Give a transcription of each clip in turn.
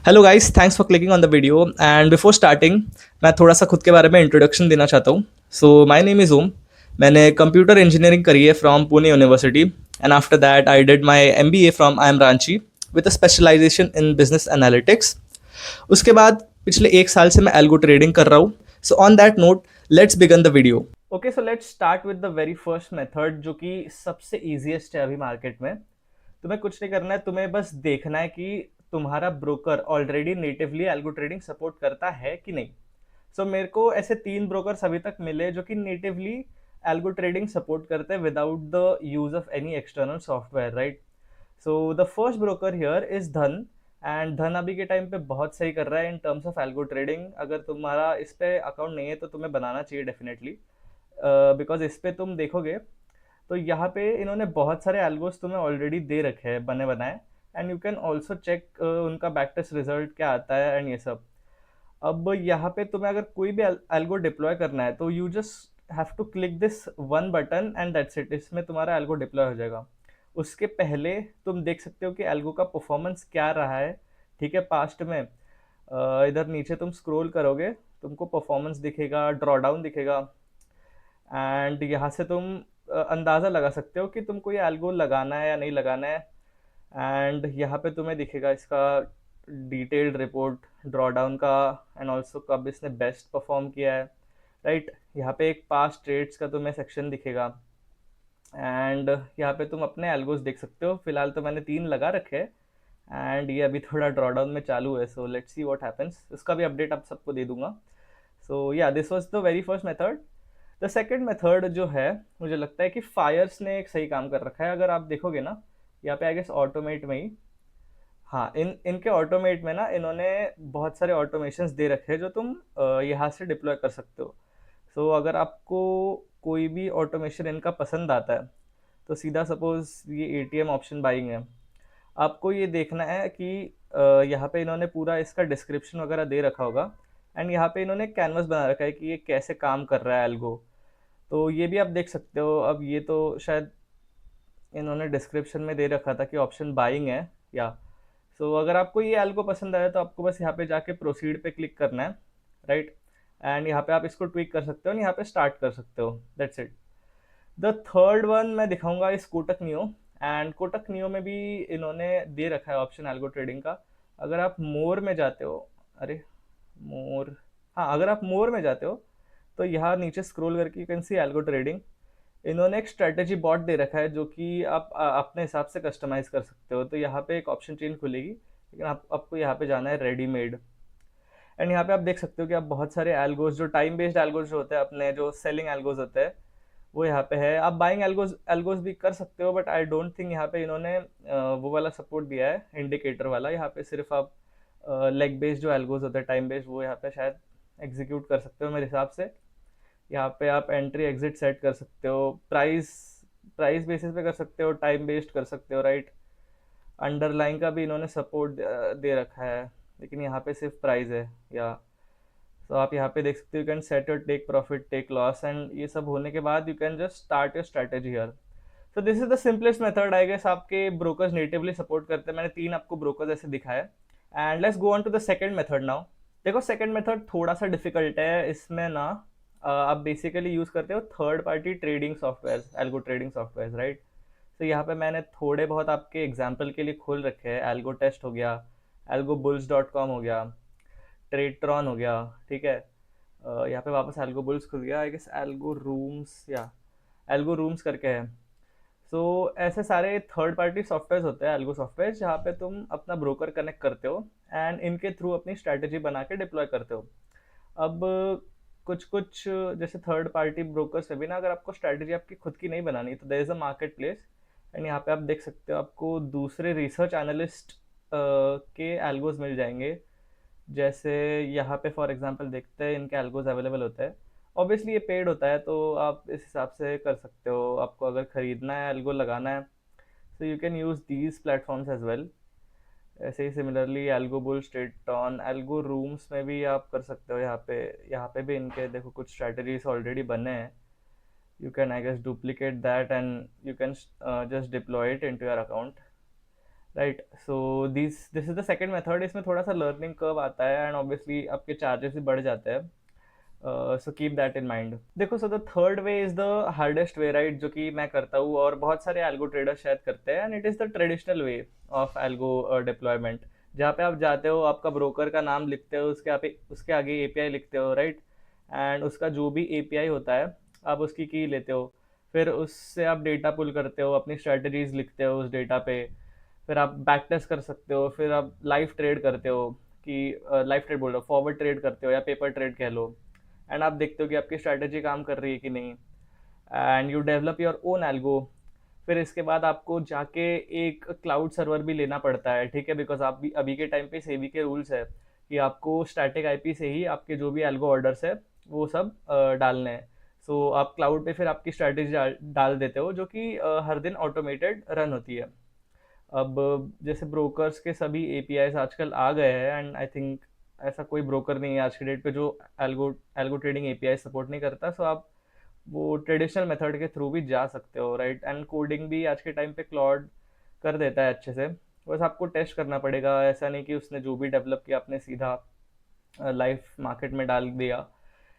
Hello guys, thanks for clicking on the video. And before starting मैं थोड़ा सा खुद के बारे में इंट्रोडक्शन देना चाहता हूँ। So my name is Om. मैंने कंप्यूटर इंजीनियरिंग करी है from Pune university, and after that I did my MBA from I M Ranchi with a specialisation in business analytics. उसके बाद पिछले 1 साल से मैं एल्गो ट्रेडिंग कर रहा हूँ। So on that note, let's begin the video. Okay, so let's start with the very first method, जो कि सबसे ईजिएस्ट है अभी मार्केट में। तुम्हें कुछ नहीं करना है, तुम्हें बस देखना है कि तुम्हारा broker already natively algo trading support करता है कि नहीं। सो मेरे को ऐसे 3 ब्रोकर्स अभी तक मिले जो कि नेटिवली एल्गो ट्रेडिंग सपोर्ट करते हैं without the use of any external software, right. So the first broker here is धन। एंड धन अभी के टाइम पे बहुत सही कर रहा है in terms of algo trading. अगर तुम्हारा इस पे अकाउंट नहीं है तो तुम्हें बनाना चाहिए डेफिनेटली, बिकॉज इस पे तुम देखोगे तो यहाँ पे इन्होंने बहुत सारे एल्गोस तुम्हें ऑलरेडी दे रखे हैं बने बनाए। And you can also check उनका बैक टेस्ट रिजल्ट क्या आता है एंड ये सब। अब यहाँ पे तुम्हें अगर कोई भी एल्गो डिप्लॉय करना है तो you just have to click this one button and that's it, इसमें तुम्हारा एल्गो डिप्लॉय हो जाएगा। उसके पहले तुम देख सकते हो कि एल्गो का परफॉर्मेंस क्या रहा है। ठीक है, पास्ट में इधर नीचे तुम स्क्रॉल करोगे, तुमको परफॉर्मेंस दिखेगा, ड्रॉ डाउन दिखेगा। एंड यहाँ से तुम अंदाज़ा लगा सकते हो कि तुमको ये एल्गो लगाना है या नहीं लगाना है। एंड यहाँ पे तुम्हें दिखेगा इसका डिटेल्ड रिपोर्ट ड्रॉ डाउन का, एंड ऑल्सो कब इसने बेस्ट परफॉर्म किया है, राइट। यहाँ पे एक पास्ट ट्रेड्स का तुम्हें सेक्शन दिखेगा। एंड यहाँ पे तुम अपने एल्गोस देख सकते हो। फिलहाल तो मैंने 3 लगा रखे हैं एंड ये अभी थोड़ा ड्रॉ डाउन में चालू है। So let's see what happens, उसका भी अपडेट आप सबको दे दूंगा। सो या this was the very first method. The second method जो है, मुझे लगता है कि फायर्स ने एक सही काम कर रखा है। अगर आप देखोगे ना, यहाँ पे आई गेस ऑटोमेट में ही, हाँ, इनके ऑटोमेट में ना इन्होंने बहुत सारे ऑटोमेशंस दे रखे हैं जो तुम यहाँ से डिप्लॉय कर सकते हो। सो अगर आपको कोई भी ऑटोमेशन इनका पसंद आता है तो सीधा सपोज ये एटीएम ऑप्शन बाइंग है, आपको ये देखना है कि यहाँ पे इन्होंने पूरा इसका डिस्क्रिप्शन वगैरह दे रखा होगा। एंड यहाँ पे इन्होंने कैनवस बना रखा है कि ये कैसे काम कर रहा है एल्गो। तो ये भी आप देख सकते हो। अब ये तो शायद इन्होंने डिस्क्रिप्शन में दे रखा था कि ऑप्शन बाइंग है या। सो अगर आपको ये एल्गो पसंद आया तो आपको बस यहाँ पे जाके प्रोसीड पे क्लिक करना है, राइट। एंड यहाँ पे आप इसको ट्विक कर सकते हो और यहाँ पे स्टार्ट कर सकते हो, that's it. The third one मैं दिखाऊंगा इस Kotak neo. And Kotak neo में भी इन्होंने दे रखा है ऑप्शन एल्गो ट्रेडिंग का। अगर आप मोर में जाते हो, अरे मोर, हाँ, अगर आप मोर में जाते हो तो यहाँ नीचे स्क्रॉल करके you can see algo trading. इन्होंने एक स्ट्रेटेजी बॉट दे रखा है जो कि आप अपने हिसाब से कस्टमाइज कर सकते हो। तो यहाँ पे एक ऑप्शन चेन खुलेगी, लेकिन आपको यहाँ पे जाना है रेडीमेड। एंड यहाँ पे आप देख सकते हो कि आप बहुत सारे एल्गोज, जो टाइम बेस्ड एल्गोज जो होते हैं, अपने जो सेलिंग एल्गोज होते हैं, वो यहाँ पे है। आप बाइंग एल्गोज एल्गोज भी कर सकते हो, बट आई डोंट थिंक यहाँ पे इन्होंने वो वाला सपोर्ट दिया है, इंडिकेटर वाला। यहाँ पे सिर्फ आप लेग बेस्ड जो एल्गोज होते हैं, टाइम बेस्ड, वो यहाँ पे शायद एग्जीक्यूट कर सकते हो मेरे हिसाब से। यहाँ पे आप एंट्री एग्जिट सेट कर सकते हो, प्राइस प्राइस बेसिस पे कर सकते हो, टाइम बेस्ड कर सकते हो, राइट। अंडरलाइन का भी इन्होंने सपोर्ट दे रखा है, लेकिन यहाँ पे सिर्फ प्राइस है या। तो आप यहाँ पे देख सकते हो, you can set your take profit, take loss, and ये सब होने के बाद you can just start your strategy here. So this is the simplest method, I guess आपके ब्रोकर्स नेटिवली सपोर्ट करते हैं। मैंने 3 आपको ब्रोकर्स ऐसे दिखाया। And let's go on to the second method now. देखो, सेकंड मेथड थोड़ा सा डिफिकल्ट है। इसमें ना आप बेसिकली यूज करते हो third party trading software, algo trading software, right. तो यहाँ पे मैंने थोड़े बहुत आपके एग्जाम्पल के लिए खोल रखे हैं। एल्गो टेस्ट हो गया, एल्गो बुल्स डॉट कॉम हो गया, ट्रेडट्रॉन हो गया, ठीक है। यहाँ पे वापस एल्गो बुल्स खुल गया, आई गेस एल्गो रूम्स या एल्गो रूम्स करके है। सो ऐसे सारे थर्ड पार्टी सॉफ्टवेयर होते हैं, एल्गो सॉफ्टवेयर, जहाँ पे तुम अपना ब्रोकर कनेक्ट करते हो एंड इनके थ्रू अपनी स्ट्रैटेजी बना के डिप्लॉय करते हो। अब कुछ कुछ जैसे थर्ड पार्टी ब्रोकर्स में भी ना, अगर आपको स्ट्रैटेजी आपकी खुद की नहीं बनानी तो there is a market place. And यहाँ पे आप देख सकते हो, आपको दूसरे रिसर्च एनालिस्ट के एल्गोज मिल जाएंगे। जैसे यहाँ पे फॉर एग्जांपल देखते हैं, इनके एल्गोज अवेलेबल होते हैं। ऑब्वियसली ये पेड होता है, तो आप इस हिसाब से कर सकते हो। आपको अगर ख़रीदना है, एल्गो लगाना है, so you can use these platforms as well। ऐसे ही सिमिलरली एल्गो बुल, स्ट्रेटॉन, एल्गो रूम्स में भी आप कर सकते हो। यहाँ पे भी इनके देखो कुछ स्ट्रैटेजीज ऑलरेडी बने हैं। You can I guess duplicate that and you can just deploy it into your account, right. So this is the second method. इसमें थोड़ा सा लर्निंग कर्व आता है एंड ऑब्वियसली आपके चार्जेस भी बढ़ जाते हैं। So keep that in mind. देखो, so the third way is the hardest way, right, जो कि मैं करता हूँ और बहुत सारे एल्गो ट्रेडर्स शायद करते हैं, and it is the traditional way of algo deployment, जहाँ पे आप जाते हो, आपका ब्रोकर का नाम लिखते हो, उसके आगे एपीआई लिखते हो, राइट, एंड उसका जो भी एपीआई होता है आप उसकी की लेते हो, फिर उससे आप डेटा पुल करते हो, अपनी स्ट्रेटजीज लिखते हो उस डेटा पे, फिर आप बैक टेस्ट कर सकते हो, फिर आप लाइव ट्रेड करते हो, कि लाइव ट्रेड बोल रहा हूँ, फॉरवर्ड ट्रेड करते हो या पेपर ट्रेड कह लो, एंड आप देखते हो कि आपकी स्ट्रैटेजी काम कर रही है कि नहीं, and you develop your own algo. फिर इसके बाद आपको जाके एक क्लाउड सर्वर भी लेना पड़ता है, ठीक है, बिकॉज आप भी अभी के टाइम पे सेबी के रूल्स है कि आपको स्टैटिक आईपी से ही आपके जो भी एल्गो ऑर्डर्स है वो सब डालने हैं। सो आप क्लाउड पे फिर आपकी स्ट्रैटेजी डाल देते हो, जो कि हर दिन ऑटोमेटेड रन होती है। अब जैसे ब्रोकर्स के सभी एपीआईज आजकल आ गए हैं, एंड आई थिंक ऐसा कोई ब्रोकर नहीं है आज के डेट पे जो algo algo trading API support नहीं करता। सो आप वो ट्रेडिशनल मेथड के थ्रू भी जा सकते हो, राइट, एंड कोडिंग भी आज के टाइम पे क्लॉड कर देता है अच्छे से। बस आपको टेस्ट करना पड़ेगा, ऐसा नहीं कि उसने जो भी डेवलप किया आपने सीधा लाइव मार्केट में डाल दिया।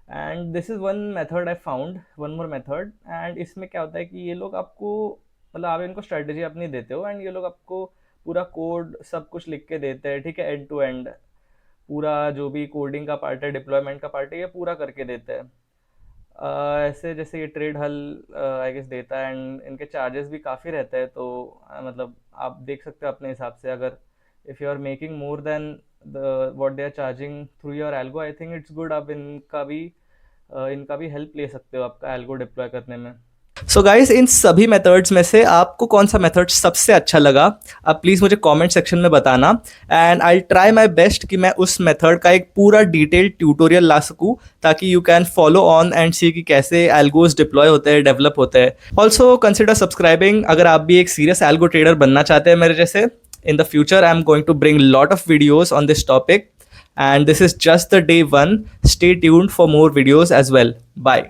And this is one method I found, one more method, and इसमें क्या होता है कि ये लोग आपको, मतलब आप इनको स्ट्रेटजी अपनी देते हो एंड ये लोग आपको पूरा कोड सब कुछ लिख के देते हैं, ठीक है, एंड टू एंड पूरा जो भी कोडिंग का पार्ट है, डिप्लॉयमेंट का पार्ट है, ये पूरा करके देते हैं। ऐसे जैसे ये ट्रेड हल आई गेस देता है, एंड इनके चार्जेस भी काफ़ी रहते हैं, तो मतलब आप देख सकते हो अपने हिसाब से। अगर if you are making more than the what they are charging through your algo, I think it's good, आप इनका भी हेल्प ले सकते हो आपका एल्गो डिप्लॉय करने में। सो गाइस, इन सभी मेथड्स में से आपको कौन सा मेथड सबसे अच्छा लगा, आप प्लीज़ मुझे कमेंट सेक्शन में बताना, and I try my best कि मैं उस मेथड का एक पूरा डिटेल्ड ट्यूटोरियल ला सकूं, ताकि you can follow on and see कि कैसे एल्गोज डिप्लॉय होते हैं, डेवलप होते हैं। ऑल्सो कंसिडर सब्सक्राइबिंग अगर आप भी एक सीरियस एल्गो ट्रेडर बनना चाहते हैं मेरे जैसे। In the future I am going to bring lot of videos on this topic, and this is just the day one. Stay tuned for more videos as well. Bye.